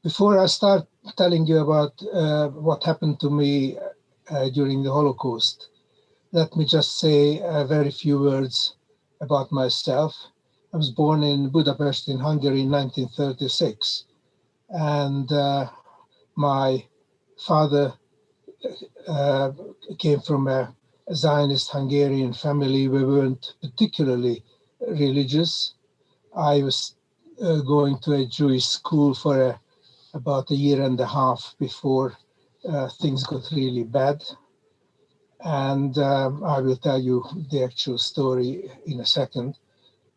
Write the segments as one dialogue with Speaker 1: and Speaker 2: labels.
Speaker 1: Before I start telling you about what happened to me during the Holocaust, let me just say a very few words about myself. I was born in Budapest in Hungary in 1936, and my father uh, came from a Zionist Hungarian family. We weren't particularly religious. I was going to a Jewish school for about a year and a half before things got really bad. And I will tell you the actual story in a second.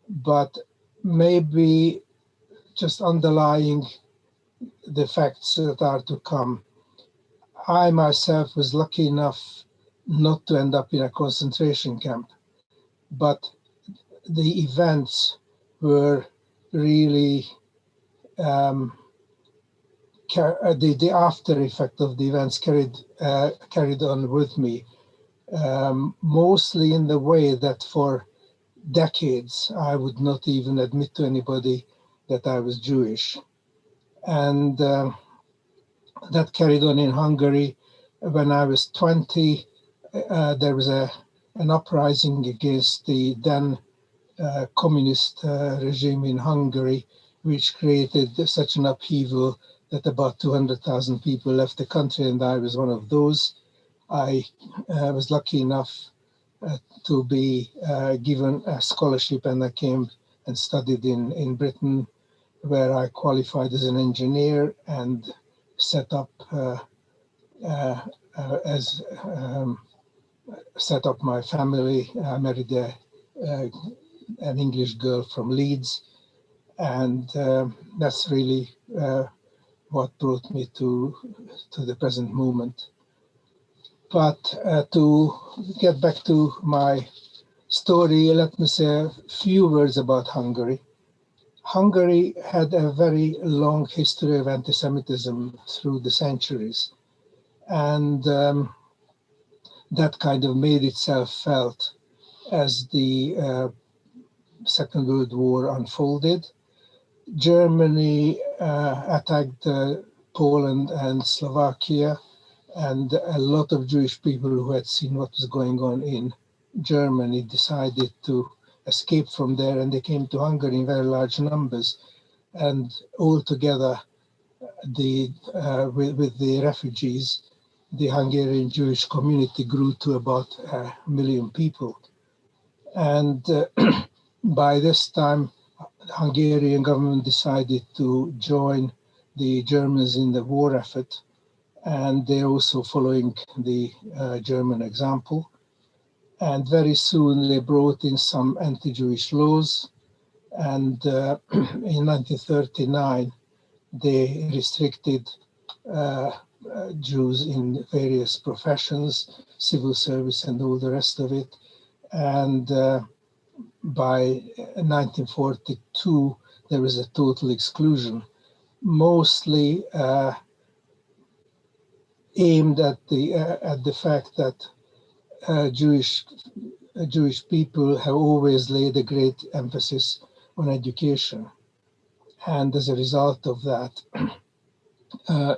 Speaker 1: But maybe just underlying the facts that are to come. I myself was lucky enough not to end up in a concentration camp, but the events were really um, the after effect of the events carried on with me, mostly in the way that for decades I would not even admit to anybody that I was Jewish, and that carried on in Hungary. When I was 20, there was an uprising against the then communist regime in Hungary, which created such an upheaval that about 200,000 people left the country, and I was one of those. I was lucky enough to be given a scholarship, and I came and studied in Britain, where I qualified as an engineer and set up uh, as set up my family. I married an English girl from Leeds, and that's really what brought me to the present moment. But to get back to my story, let me say a few words about Hungary. Hungary had a very long history of anti-Semitism through the centuries, and that kind of made itself felt as the Second World War unfolded. Germany attacked Poland and Slovakia, and a lot of Jewish people who had seen what was going on in Germany decided to escape from there, and they came to Hungary in very large numbers. And altogether, with the refugees, the Hungarian Jewish community grew to about 1 million people. And by this time, the Hungarian government decided to join the Germans in the war effort, and they're also following the German example. And very soon they brought in some anti-Jewish laws, and in 1939 they restricted uh, Jews in various professions, civil service and all the rest of it. And by 1942, there was a total exclusion, mostly aimed at the fact that Jewish people have always laid a great emphasis on education, and as a result of that,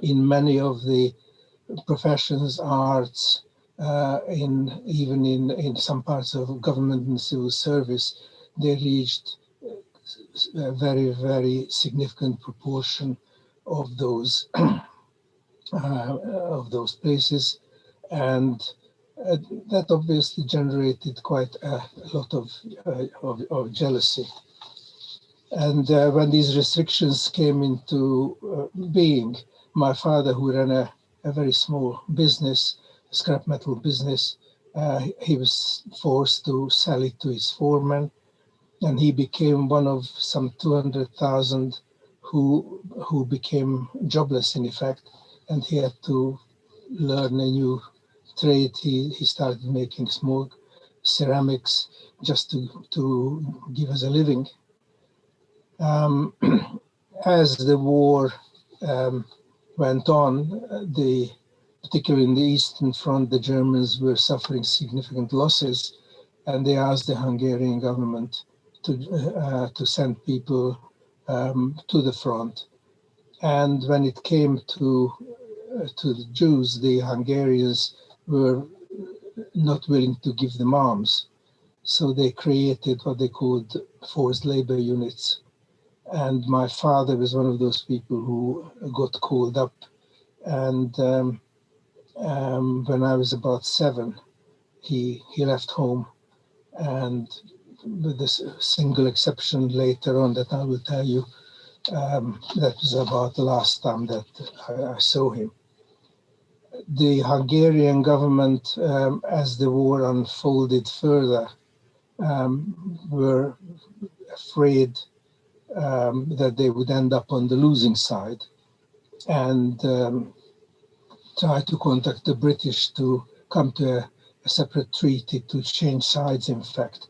Speaker 1: in many of the professions, arts, in some parts of government and civil service, they reached a very, very significant proportion of those places, and that obviously generated quite a lot of jealousy. And when these restrictions came into being, my father, who ran a very small business, a scrap metal business, he was forced to sell it to his foreman, and he became one of some 200,000 who became jobless in effect, and he had to learn a new trade. He started making small ceramics just to give us a living. As the war went on, particularly in the Eastern Front, the Germans were suffering significant losses, and they asked the Hungarian government to send people to the front. And when it came to the Jews, the Hungarians were not willing to give them arms. So they created what they called forced labor units. And my father was one of those people who got called up. And when I was about 7, he left home. And with this single exception later on that I will tell you, that was about the last time that I saw him. The Hungarian government, as the war unfolded further, were afraid that they would end up on the losing side, and tried to contact the British to come to a separate treaty to change sides, in fact.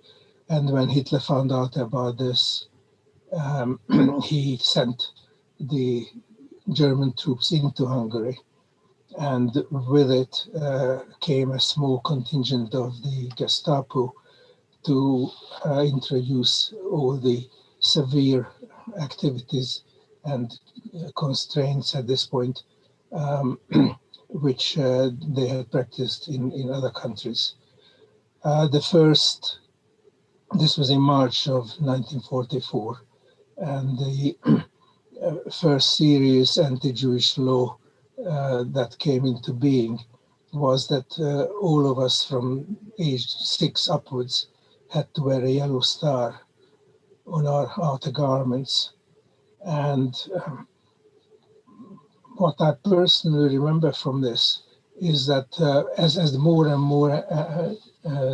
Speaker 1: And when Hitler found out about this, he sent the German troops into Hungary, and with it came a small contingent of the Gestapo to introduce all the severe activities and constraints at this point, which they had practiced in other countries. This was in March of 1944, and the first serious anti-Jewish law that came into being was that all of us from age 6 upwards had to wear a yellow star on our outer garments. And what I personally remember from this is that as more and more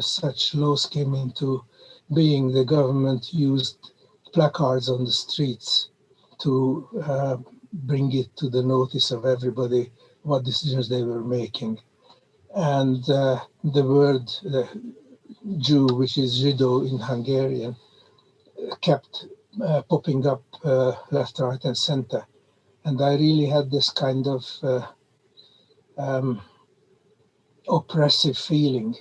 Speaker 1: such laws came into being, the government used placards on the streets to bring it to the notice of everybody what decisions they were making. And the word Jew, which is Žido in Hungarian, kept popping up left, right, and center. And I really had this kind of oppressive feeling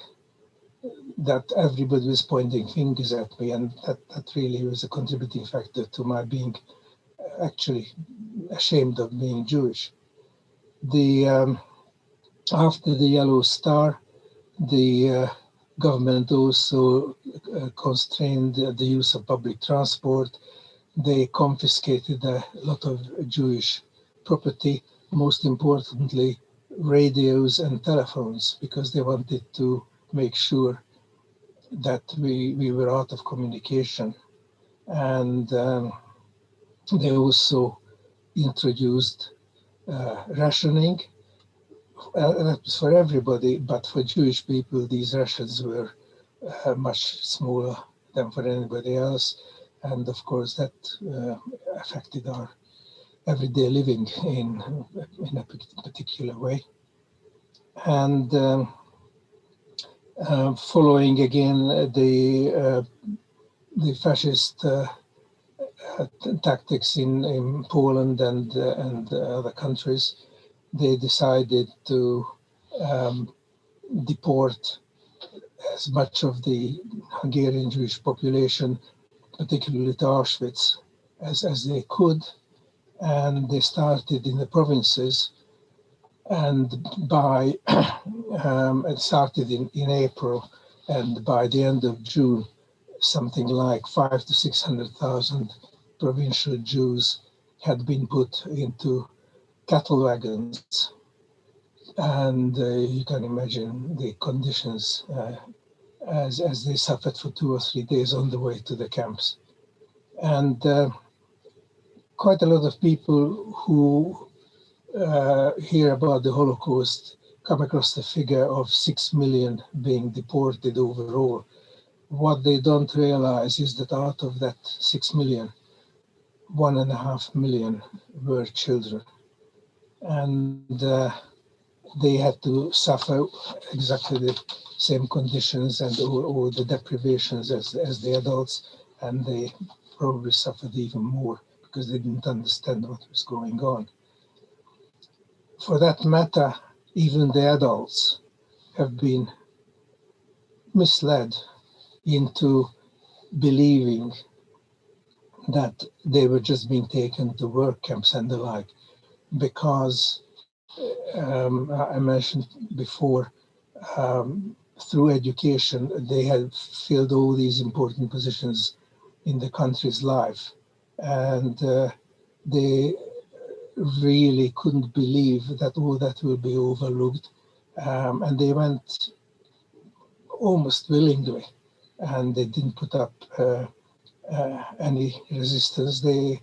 Speaker 1: that everybody was pointing fingers at me, and that really was a contributing factor to my being actually ashamed of being Jewish. After the Yellow Star, the government also constrained the use of public transport. They confiscated a lot of Jewish property, most importantly, radios and telephones, because they wanted to make sure that we were out of communication. And they also introduced rationing. That was for everybody, but for Jewish people, these rations were much smaller than for anybody else. And of course, that affected our everyday living in a particular way. And following again the fascist tactics in Poland and other countries, they decided to deport as much of the Hungarian Jewish population, particularly to Auschwitz, as they could. And they started in the provinces, and it started in April, and by the end of June, something like 500,000 to 600,000 provincial Jews had been put into cattle wagons. And you can imagine the conditions as they suffered for 2 or 3 days on the way to the camps. And quite a lot of people who hear about the Holocaust come across the figure of 6 million being deported overall. What they don't realize is that out of that 6 million, 1.5 million were children. And they had to suffer exactly the same conditions and all the deprivations as the adults, and they probably suffered even more because they didn't understand what was going on. For that matter, even the adults have been misled into believing that they were just being taken to work camps and the like. because I mentioned before, through education, they had filled all these important positions in the country's life. And they really couldn't believe that all that will be overlooked. And they went almost willingly, and they didn't put up any resistance. They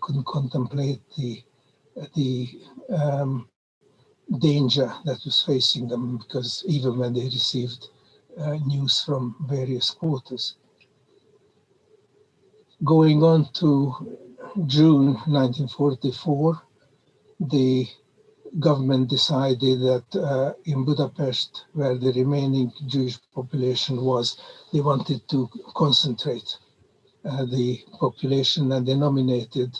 Speaker 1: couldn't contemplate the danger that was facing them, because even when they received news from various quarters. Going on to June 1944, the government decided that in Budapest, where the remaining Jewish population was, they wanted to concentrate the population, and they nominated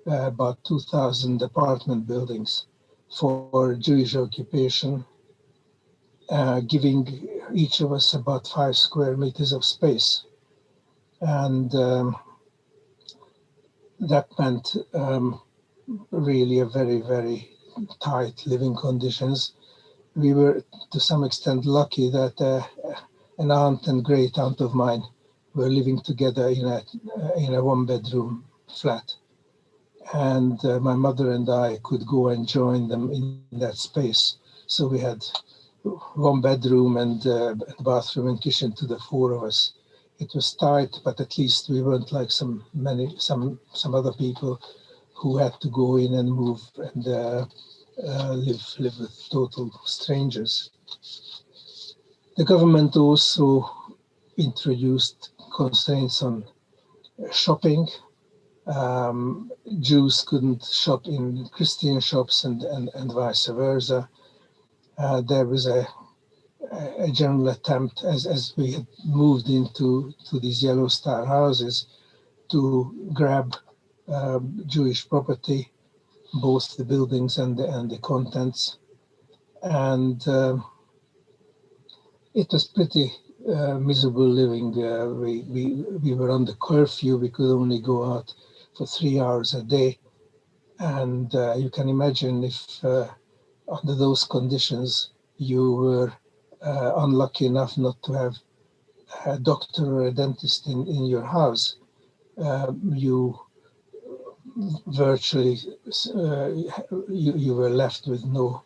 Speaker 1: about 2,000 apartment buildings for Jewish occupation, giving each of us about 5 square meters of space. And that meant really a very, very tight living conditions. We were to some extent lucky that an aunt and great aunt of mine were living together in a one-bedroom flat. And my mother and I could go and join them in that space. So we had one bedroom and bathroom and kitchen to the 4 of us. It was tight, but at least we weren't like some other people who had to go in and move and live with total strangers. The government also introduced constraints on shopping. Jews couldn't shop in Christian shops and vice versa. There was a general attempt, as we had moved into these yellow star houses, to grab Jewish property, both the buildings and the contents. And it was pretty miserable living. We were under curfew. We could only go out for 3 hours a day. And you can imagine if under those conditions you were unlucky enough not to have a doctor or a dentist in your house, you virtually you were left with no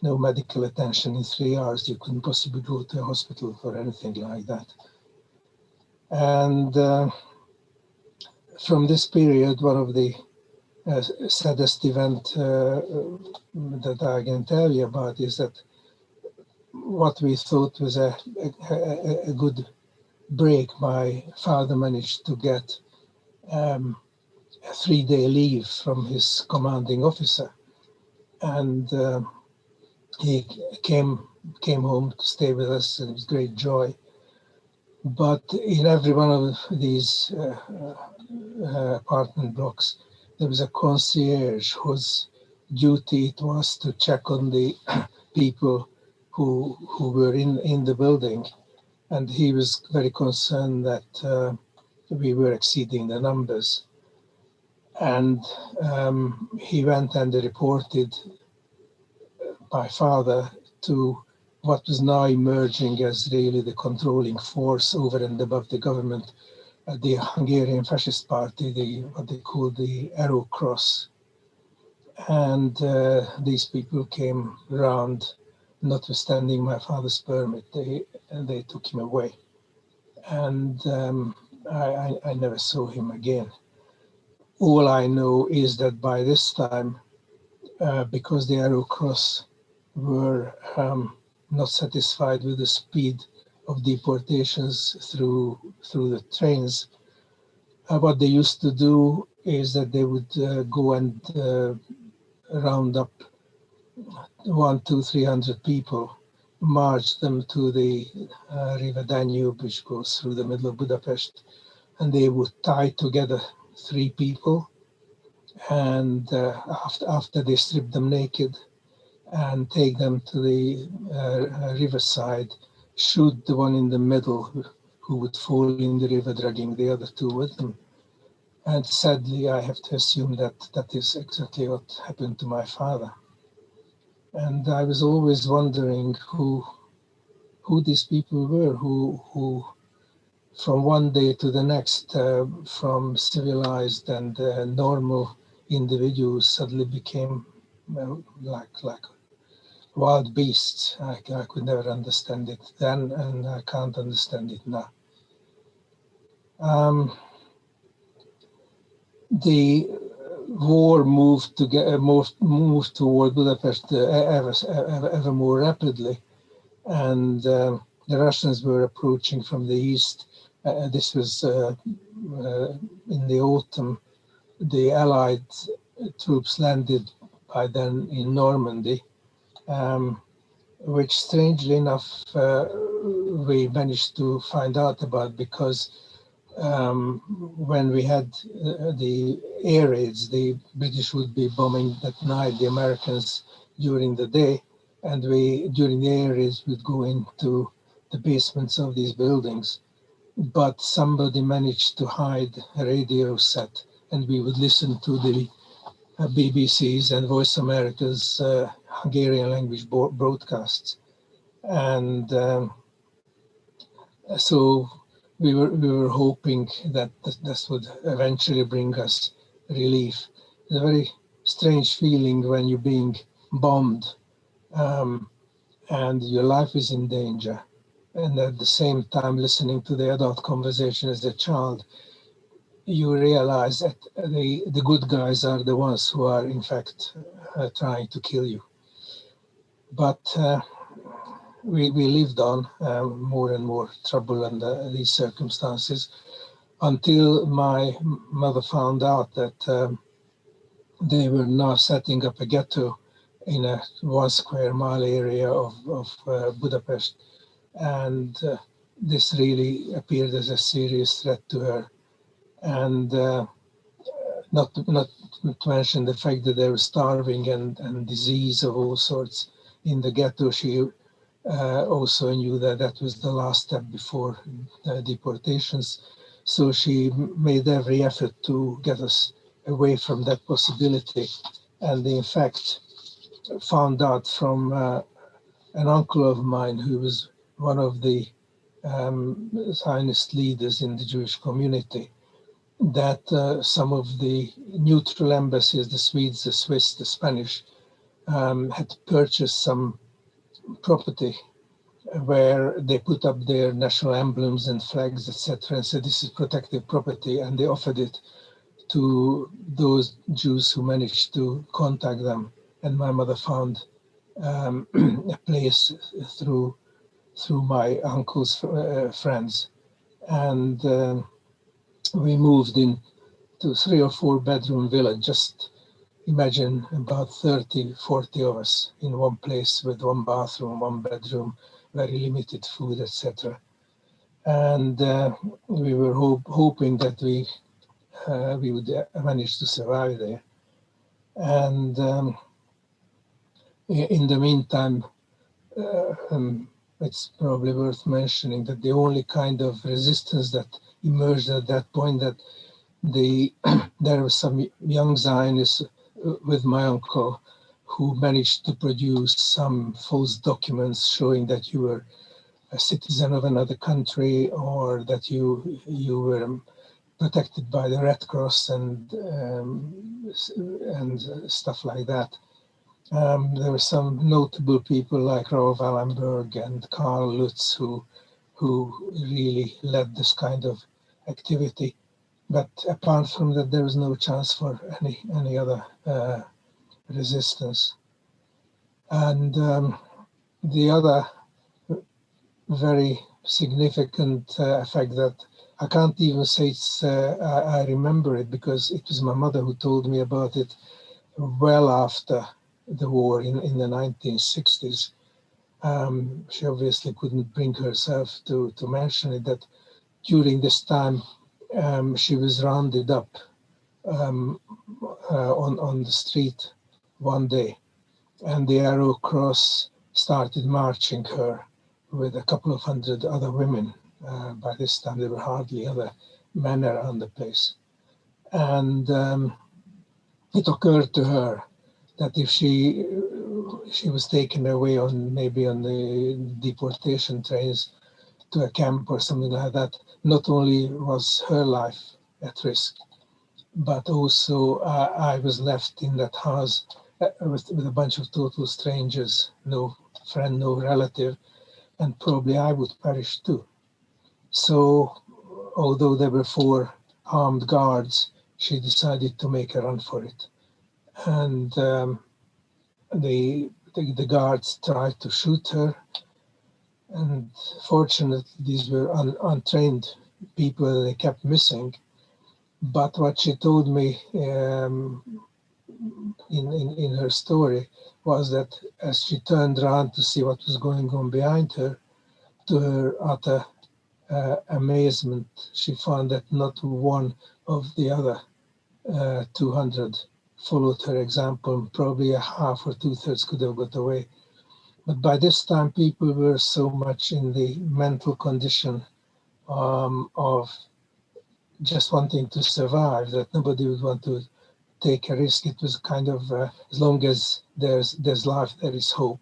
Speaker 1: medical attention in 3 hours. You couldn't possibly go to a hospital for anything like that. And from this period, one of the saddest event that I can tell you about is that what we thought was a good break, my father managed to get a 3-day leave from his commanding officer, and he came home to stay with us, and it was great joy. But in every one of these apartment blocks, there was a concierge whose duty it was to check on the people who were in the building, and he was very concerned that we were exceeding the numbers. And he went and reported my father to what was now emerging as really the controlling force over and above the government, the Hungarian Fascist Party, what they called the Arrow Cross. And these people came around, notwithstanding my father's permit, they took him away. And I never saw him again. All I know is that by this time, because the Arrow Cross were not satisfied with the speed of deportations through the trains, what they used to do is that they would go and round up 100, 200, 300 people, march them to the River Danube, which goes through the middle of Budapest, and they would tie together 3 people, and after they stripped them naked and take them to the riverside, shoot the one in the middle who would fall in the river, dragging the other 2 with them. And sadly, I have to assume that that is exactly what happened to my father. And I was always wondering who these people were, who from one day to the next, from civilized and normal individuals suddenly became like wild beasts. I could never understand it then, and I can't understand it now. The war moved toward Budapest ever more rapidly, and the Russians were approaching from the east. This was in the autumn. The Allied troops landed by then in Normandy, which strangely enough we managed to find out about because when we had the air raids, the British would be bombing at night, the Americans during the day, and we, during the air raids, would go into the basements of these buildings. But somebody managed to hide a radio set, and we would listen to the BBC's and Voice America's Hungarian language broadcasts. And so we were hoping that this would eventually bring us relief. It's a very strange feeling when you're being bombed and your life is in danger, and at the same time listening to the adult conversation as a child, you realize that the good guys are the ones who are in fact trying to kill you. But we lived on more and more trouble under these circumstances until my mother found out that they were now setting up a ghetto in a 1 square mile area of Budapest. And this really appeared as a serious threat to her. And not to mention the fact that they were starving and disease of all sorts in the ghetto. She also knew that that was the last step before deportations. So she made every effort to get us away from that possibility. And in fact, found out from an uncle of mine who was one of the Zionist leaders in the Jewish community, that some of the neutral embassies, the Swedes, the Swiss, the Spanish, had purchased some property where they put up their national emblems and flags, etc., and said this is protected property, and they offered it to those Jews who managed to contact them. And my mother found a place through my uncle's friends, and we moved in to 3 or 4 bedroom villa. Just imagine about 30, 40 of us in one place with 1 bathroom, 1 bedroom, very limited food, etc. And we were hoping that we would manage to survive there. And in the meantime, it's probably worth mentioning that the only kind of resistance that emerged at that point, that there were some young Zionists with my uncle who managed to produce some false documents showing that you were a citizen of another country, or that you were protected by the Red Cross and stuff like that. There were some notable people like Raoul Wallenberg and Karl Lutz who really led this kind of activity. But apart from that, there was no chance for any other resistance. And the other very significant fact that I can't even say it's I remember it, because it was my mother who told me about it well after the war in the 1960s. She obviously couldn't bring herself to mention it, that during this time she was rounded up on the street one day, and the Arrow Cross started marching her with a couple of hundred other women. By this time, there were hardly other men around the place. And it occurred to her that if she was taken away on maybe on the deportation trains to a camp or something like that, not only was her life at risk, but also I was left in that house with a bunch of total strangers, no friend, no relative, and probably I would perish too. So, although there were 4 armed guards, she decided to make a run for it. And the guards tried to shoot her, and fortunately, these were untrained people. They kept missing. But what she told me in her story was that as she turned around to see what was going on behind her, to her utter amazement, she found that not one of the other 200 followed her example, and probably a half or 2/3 could have got away. But by this time, people were so much in the mental condition of just wanting to survive that nobody would want to take a risk. It was kind of as long as there's life, there is hope.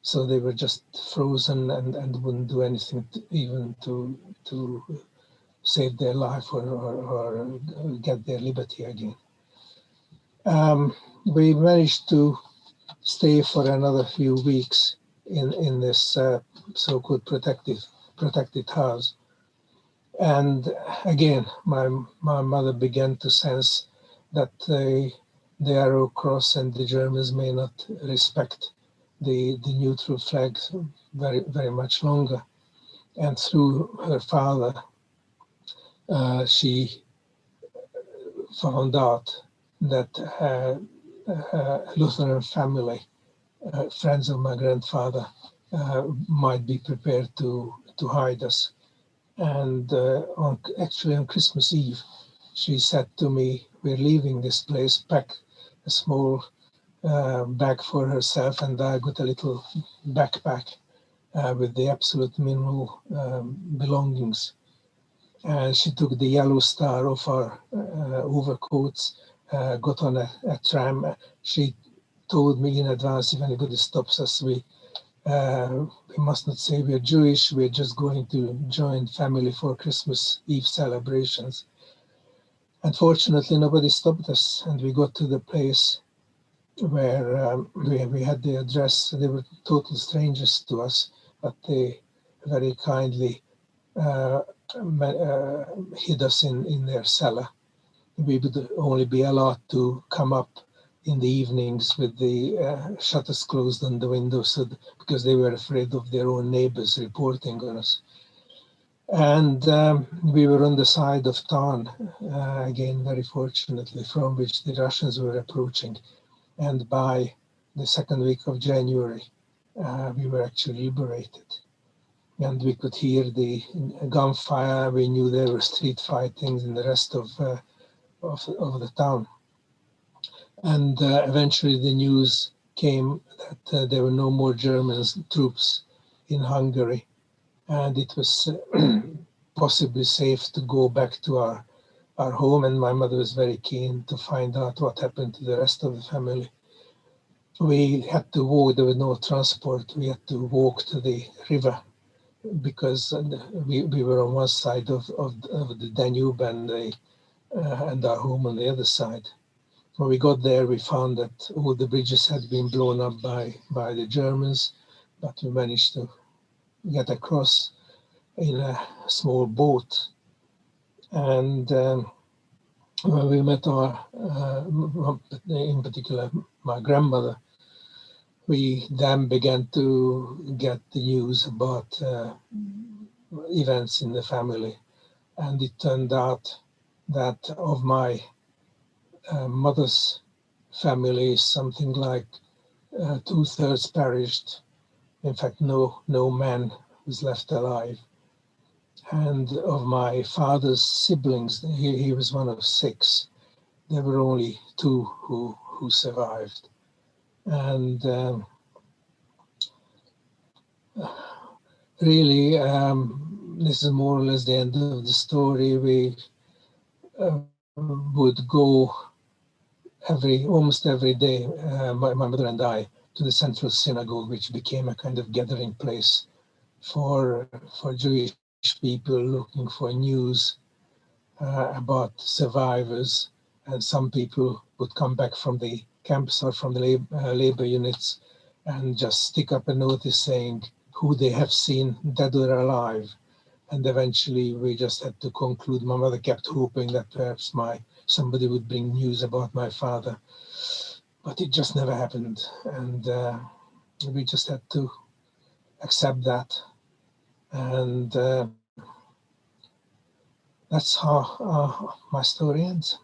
Speaker 1: So they were just frozen and wouldn't do anything even to save their life or get their liberty again. We managed to stay for another few weeks in this so-called protected house. And again, my mother began to sense that the Arrow Cross and the Germans may not respect the neutral flag very much longer. And through her father, she found out that Lutheran family, friends of my grandfather, might be prepared to hide us. And actually on Christmas Eve, she said to me, "We're leaving this place, pack a small bag for herself, and I got a little backpack with the absolute minimal belongings." And she took the yellow star off our overcoats, got on a tram. She told me in advance, if anybody stops us, we must not say we're Jewish, we're just going to join family for Christmas Eve celebrations. Unfortunately, nobody stopped us, and we got to the place where we had the address. They were total strangers to us, but they very kindly hid us in their cellar. We would only be allowed to come up in the evenings with the shutters closed on the windows, because they were afraid of their own neighbors reporting on us. And we were on the side of town, again, very fortunately, from which the Russians were approaching. And by the second week of January, we were actually liberated. And we could hear the gunfire. We knew there were street fightings in the rest of the town. And eventually the news came that there were no more German troops in Hungary, and it was possibly safe to go back to our home. And my mother was very keen to find out what happened to the rest of the family. We had to walk, there was no transport. We had to walk to the river because we were on one side of the Danube and our home on the other side. When we got there, we found that all the bridges had been blown up by the Germans, but we managed to get across in a small boat. And when we met our, in particular, my grandmother, we then began to get the news about events in the family. And it turned out that of my mother's family, something like 2/3 perished. In fact, no man was left alive. And of my father's siblings, he was one of 6. There were only 2 who survived. And really, this is more or less the end of the story. We would go almost every day, my mother and I, to the central synagogue, which became a kind of gathering place for Jewish people looking for news about survivors. And some people would come back from the camps or from the labor units and just stick up a notice saying who they have seen dead or alive. And eventually we just had to conclude. My mother kept hoping that perhaps somebody would bring news about my father, but it just never happened. And we just had to accept that. And that's how my story ends.